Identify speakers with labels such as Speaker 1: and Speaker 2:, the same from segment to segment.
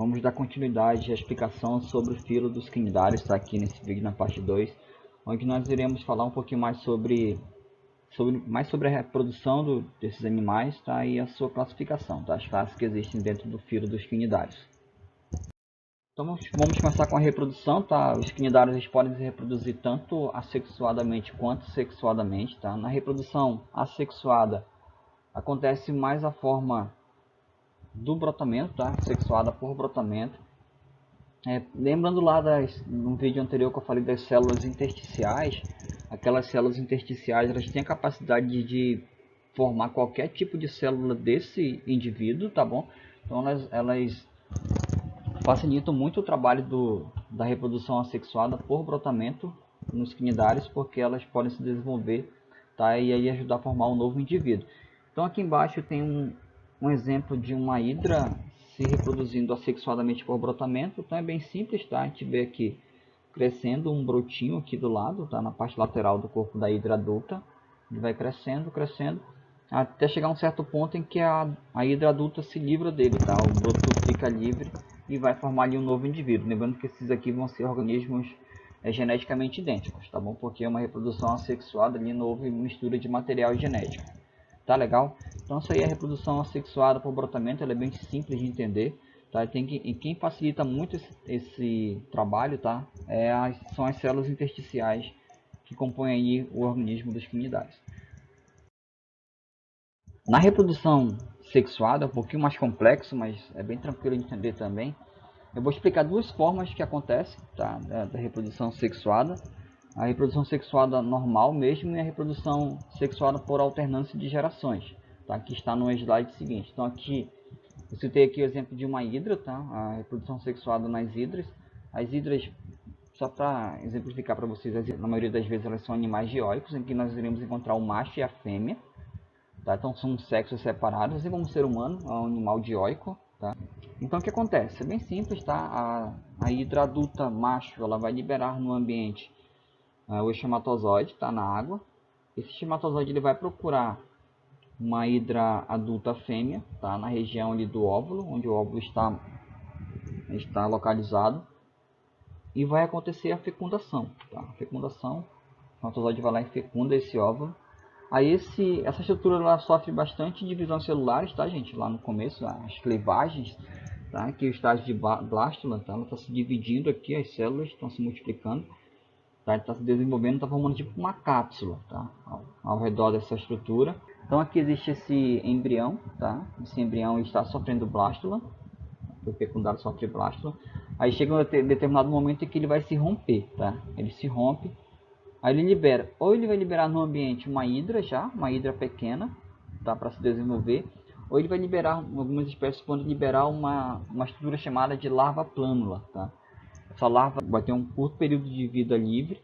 Speaker 1: Vamos dar continuidade à explicação sobre o filo dos quinidários, tá? Aqui nesse vídeo na parte 2, onde nós iremos falar um pouquinho mais sobre a reprodução desses animais, tá? E a sua classificação, tá? As classes que existem dentro do filo dos quinidários. Então vamos começar com a reprodução, tá? Os quinidários eles podem se reproduzir tanto assexuadamente quanto sexuadamente, tá? Na reprodução assexuada acontece mais a forma do brotamento, tá? Sexuada por brotamento. Lembrando lá no vídeo anterior que eu falei das células intersticiais, aquelas células intersticiais elas têm a capacidade de formar qualquer tipo de célula desse indivíduo, tá bom? Então elas facilitam muito o trabalho da reprodução assexuada por brotamento nos quinidários, porque elas podem se desenvolver, tá? E aí ajudar a formar um novo indivíduo. Então aqui embaixo tem um exemplo de uma hidra se reproduzindo assexuadamente por brotamento. Então é bem simples, tá? A gente vê aqui crescendo um brotinho aqui do lado, tá? Na parte lateral do corpo da hidra adulta. Ele vai crescendo, crescendo, até chegar a um certo ponto em que a hidra adulta se livra dele, tá? O broto fica livre e vai formar ali um novo indivíduo. Lembrando que esses aqui vão ser organismos geneticamente idênticos, tá bom? Porque é uma reprodução assexuada, ali não houve mistura de material genético. Tá legal? Então isso aí é a reprodução assexuada por brotamento, ela é bem simples de entender, tá? E quem facilita muito esse trabalho, tá? São as células intersticiais que compõem aí o organismo dos quinidários. Na reprodução sexuada é um pouquinho mais complexo, mas é bem tranquilo de entender também. Eu vou explicar duas formas que acontecem, tá? da reprodução sexuada. A reprodução sexuada normal mesmo e a reprodução sexuada por alternância de gerações, tá? Que está no slide seguinte. Então aqui eu citei aqui o exemplo de uma hidra, tá? A reprodução sexuada nas hidras. As hidras, só para exemplificar para vocês, na maioria das vezes elas são animais dioicos, em que nós iremos encontrar o macho e a fêmea, tá? Então são sexos separados, assim como o ser humano é um animal dioico, tá? Então o que acontece? É bem simples, tá? A hidra adulta macho ela vai liberar no ambiente o espermatozoide, tá? Na água. Esse espermatozoide ele vai procurar uma hidra adulta fêmea, tá? Na região ali do óvulo, onde o óvulo está localizado, e vai acontecer a fecundação, tá? A fecundação, o espermatozoide vai lá e fecunda esse óvulo. Aí essa estrutura ela sofre bastante divisões celulares, tá, gente? Lá no começo, as clivagens, tá? Aqui o estágio de blástula, tá? Ela está se dividindo aqui, as células estão se multiplicando, tá? Está se desenvolvendo, está formando tipo uma cápsula, tá? Ao redor dessa estrutura. Então aqui existe esse embrião, tá? Esse embrião está sofrendo blástula, o fecundado sofre blástula. Aí chega um determinado momento em que ele vai se romper, tá? Ele se rompe. Aí ele libera, ou ele vai liberar no ambiente uma hidra uma hidra pequena, tá, para se desenvolver, ou ele vai liberar, algumas espécies podem liberar uma estrutura chamada de larva plânula, tá? Essa larva vai ter um curto período de vida livre,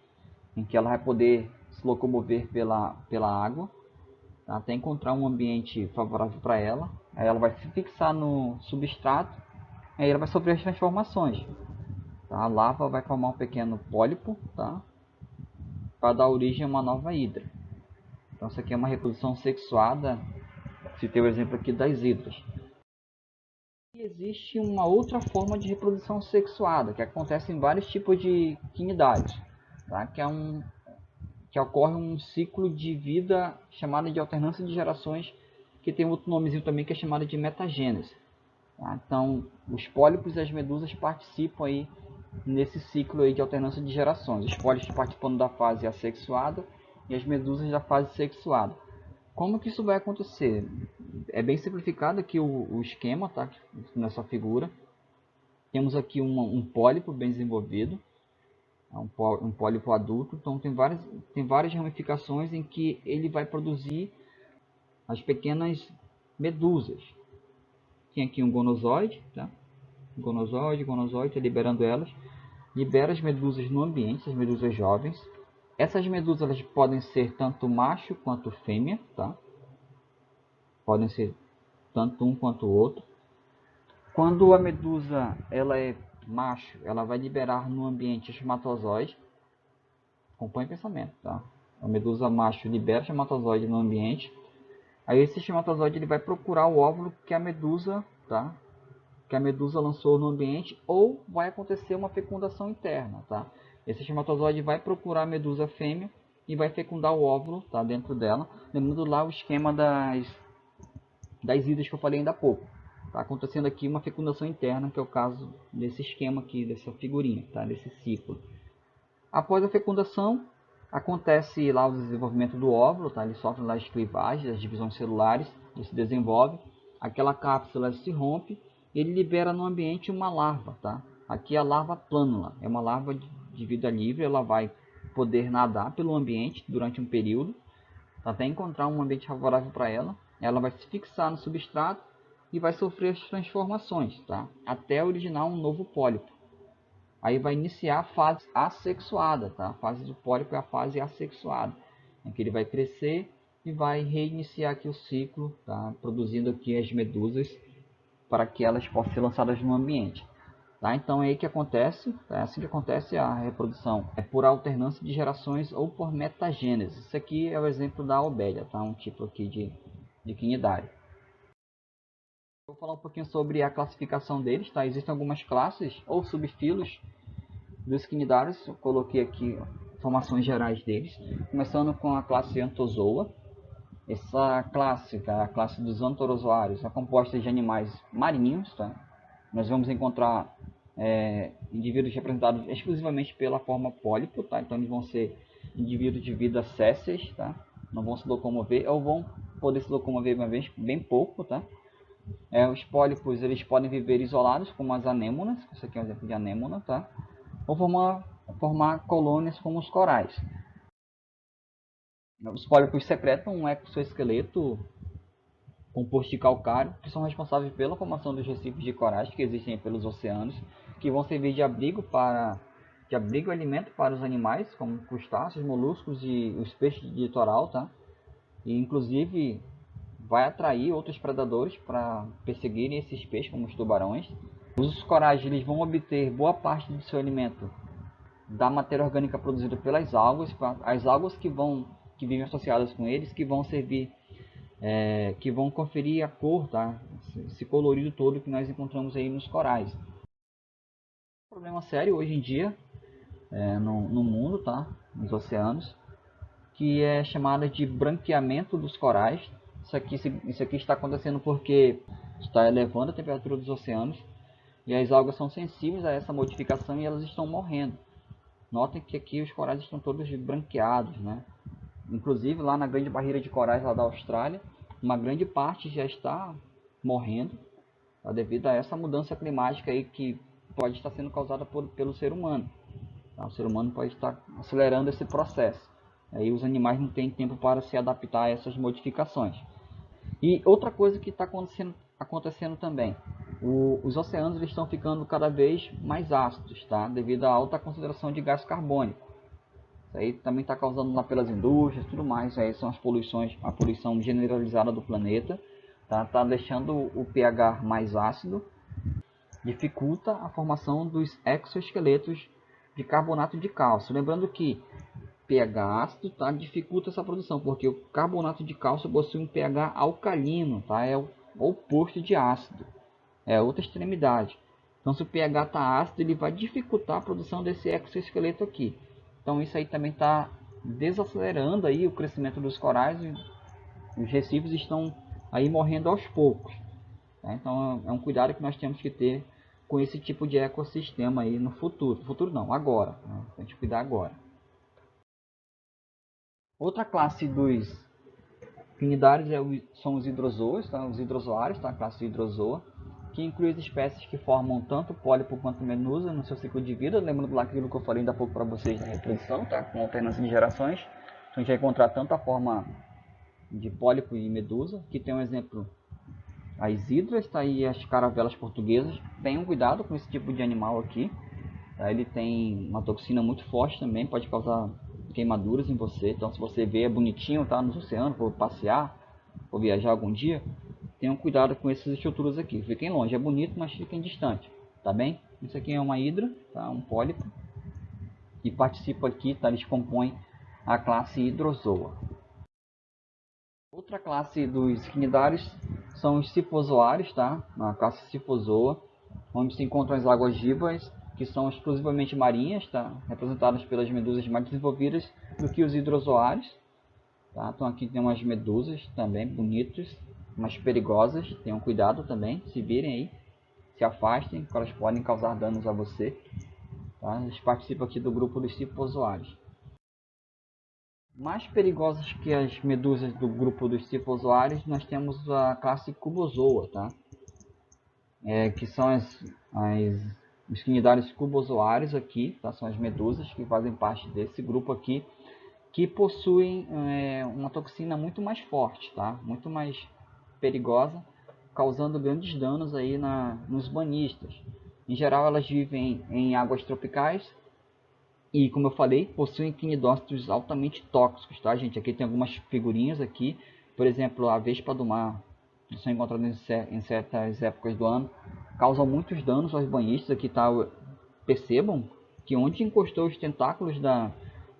Speaker 1: em que ela vai poder se locomover pela água, tá, até encontrar um ambiente favorável para ela. Aí ela vai se fixar no substrato, aí ela vai sofrer as transformações. Tá? A larva vai formar um pequeno pólipo, tá? Para dar origem a uma nova hidra. Então isso aqui é uma reprodução sexuada. Citei o exemplo aqui das hidras. E existe uma outra forma de reprodução sexuada que acontece em vários tipos de quinidários, tá? Que ocorre um ciclo de vida chamado de alternância de gerações, que tem outro nomezinho também que é chamado de metagênese. Tá? Então os pólipos e as medusas participam aí nesse ciclo aí de alternância de gerações. Os pólipos participando da fase assexuada e as medusas da fase sexuada. Como que isso vai acontecer? É bem simplificado aqui o esquema, tá? Nessa figura. Temos aqui um pólipo bem desenvolvido, um pólipo adulto. Então tem várias ramificações em que ele vai produzir as pequenas medusas. Tem aqui um gonozoide, tá? Gonozoide, liberando elas. Libera as medusas no ambiente, as medusas jovens. Essas medusas elas podem ser tanto macho quanto fêmea, tá? Podem ser tanto um quanto o outro. Quando a medusa ela é macho, ela vai liberar no ambiente espermatozoide. Acompanhe o pensamento, tá? A medusa macho libera espermatozoide no ambiente. Aí esse espermatozoide ele vai procurar o óvulo que a medusa, tá? que a medusa lançou no ambiente, ou vai acontecer uma fecundação interna, tá? Esse espermatozoide vai procurar a medusa fêmea e vai fecundar o óvulo, tá, dentro dela. Lembrando lá o esquema das idas que eu falei ainda há pouco. Está acontecendo aqui uma fecundação interna, que é o caso desse esquema aqui, dessa figurinha, tá, desse ciclo. Após a fecundação, acontece lá o desenvolvimento do óvulo, tá? Ele sofre lá as clivagens, as divisões celulares, ele se desenvolve, aquela cápsula se rompe e ele libera no ambiente uma larva, tá? Aqui é a larva plânula, é uma larva de vida livre, ela vai poder nadar pelo ambiente durante um período, até encontrar um ambiente favorável para ela. Ela vai se fixar no substrato e vai sofrer as transformações, tá? Até originar um novo pólipo. Aí vai iniciar a fase assexuada, tá? A fase do pólipo é a fase assexuada, em que ele vai crescer e vai reiniciar aqui o ciclo, tá? Produzindo aqui as medusas para que elas possam ser lançadas no ambiente. Tá? Então é aí que acontece, tá? É assim que acontece a reprodução. É por alternância de gerações ou por metagênese. Isso aqui é o exemplo da obelia, tá? Um tipo aqui de quinidário. Vou falar um pouquinho sobre a classificação deles, tá? Existem algumas classes ou subfilos dos quinidários. Eu coloquei aqui informações gerais deles, começando com a classe Anthozoa. Essa classe, tá? A classe dos antorozoários, é composta de animais marinhos, tá? Nós vamos encontrar indivíduos representados exclusivamente pela forma pólipo, tá? Então eles vão ser indivíduos de vida sésseis, tá? Não vão se locomover, ou vão poder se locomover uma vez bem pouco, tá? Os pólipos eles podem viver isolados, como as anêmonas, isso aqui é um exemplo de anêmona, tá? Ou formar colônias como os corais. Os pólipos secretam um exoesqueleto composto de calcário, que são responsáveis pela formação dos recifes de corais que existem pelos oceanos, que vão servir de abrigo e alimento para os animais, como crustáceos, moluscos e os peixes de litoral, tá? E inclusive vai atrair outros predadores para perseguirem esses peixes, como os tubarões. Os corais eles vão obter boa parte do seu alimento da matéria orgânica produzida pelas algas, as algas que vivem associadas com eles, que vão servir que vão conferir a cor, tá? Esse colorido todo que nós encontramos aí nos corais. Um problema sério hoje em dia no mundo, tá? Nos oceanos, que é chamado de branqueamento dos corais. Isso aqui está acontecendo porque está elevando a temperatura dos oceanos e as algas são sensíveis a essa modificação e elas estão morrendo. Notem que aqui os corais estão todos branqueados, né? Inclusive lá na grande barreira de corais lá da Austrália, uma grande parte já está morrendo, tá? Devido a essa mudança climática aí que pode estar sendo causada pelo ser humano. Tá? O ser humano pode estar acelerando esse processo. Aí os animais não têm tempo para se adaptar a essas modificações. E outra coisa que está acontecendo também, os oceanos eles estão ficando cada vez mais ácidos, tá? Devido à alta concentração de gás carbônico. Isso aí também está causando lá pelas indústrias e tudo mais. Aí são as poluições, a poluição generalizada do planeta. Tá deixando o pH mais ácido, dificulta a formação dos exoesqueletos de carbonato de cálcio. Lembrando que pH ácido, tá, dificulta essa produção, porque o carbonato de cálcio possui um pH alcalino, tá, é o oposto de ácido, é outra extremidade. Então se o pH está ácido, ele vai dificultar a produção desse exoesqueleto aqui. Então isso aí também está desacelerando aí o crescimento dos corais e os recifes estão aí morrendo aos poucos. Tá? Então é um cuidado que nós temos que ter com esse tipo de ecossistema aí no futuro. Futuro não, agora. Né? A gente cuidar agora. Outra classe dos quinidários são os hidrozoas, tá? Os hidrozoários, tá? A classe hidrozoa, que inclui as espécies que formam tanto pólipo quanto medusa no seu ciclo de vida. Lembrando lá aquilo que eu falei ainda há pouco para vocês da reprodução, tá? Com alternância de gerações. Então a gente vai encontrar tanto a forma de pólipo e medusa, que tem um exemplo, as hidras, tá? E as caravelas portuguesas. Tenham cuidado com esse tipo de animal aqui, tá? Ele tem uma toxina muito forte também, pode causar queimaduras em você. Então se você vê, é bonitinho, tá no oceano, for passear, for viajar algum dia, tenham cuidado com essas estruturas aqui. Fiquem longe, é bonito, mas fiquem distante, tá bem? Isso aqui é uma hidra, tá? Um pólipo, e participa aqui, tá? Eles compõem a classe hidrozoa. Outra classe dos quinidários são os cifozoários, tá? A classe cifozoa, onde se encontram as águas-vivas, que são exclusivamente marinhas, tá? Representadas pelas medusas mais desenvolvidas do que os hidrozoários. Tá? Então aqui tem umas medusas também bonitas, mas perigosas, tenham cuidado também, se virem aí, se afastem, porque elas podem causar danos a você. Tá? Eles participam aqui do grupo dos cifozoários. Mais perigosas que as medusas do grupo dos cifozoários, nós temos a classe Cubozoa, tá? Que são os quinidários cubozoários aqui, tá? São as medusas que fazem parte desse grupo aqui, que possuem uma toxina muito mais forte, tá? Muito mais perigosa, causando grandes danos aí nos banhistas. Em geral, elas vivem em águas tropicais e, como eu falei, possuem quinidócitos altamente tóxicos, tá, gente? Aqui tem algumas figurinhas aqui, por exemplo, a vespa do mar, que são encontradas em certas épocas do ano, causam muitos danos aos banhistas. Aqui tá, percebam que onde encostou os tentáculos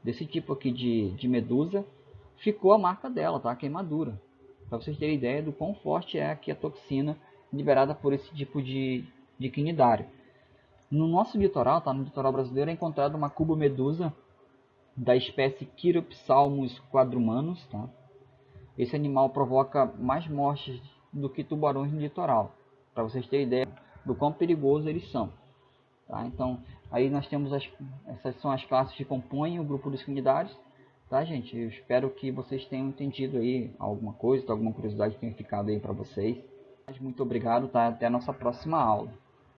Speaker 1: desse tipo aqui de medusa, ficou a marca dela, tá? A queimadura. Para vocês terem ideia do quão forte é aqui a toxina liberada por esse tipo de quinidário. No nosso litoral, tá? No litoral brasileiro, é encontrada uma cubomedusa da espécie Chiropsalmus quadrumanus, tá? Esse animal provoca mais mortes do que tubarões no litoral, para vocês terem ideia do quão perigosos eles são. Tá? Então, aí nós temos essas são as classes que compõem o grupo dos quinidários. Tá, gente? Eu espero que vocês tenham entendido aí alguma coisa, alguma curiosidade que tenha ficado aí para vocês. Muito obrigado, tá? Até a nossa próxima aula.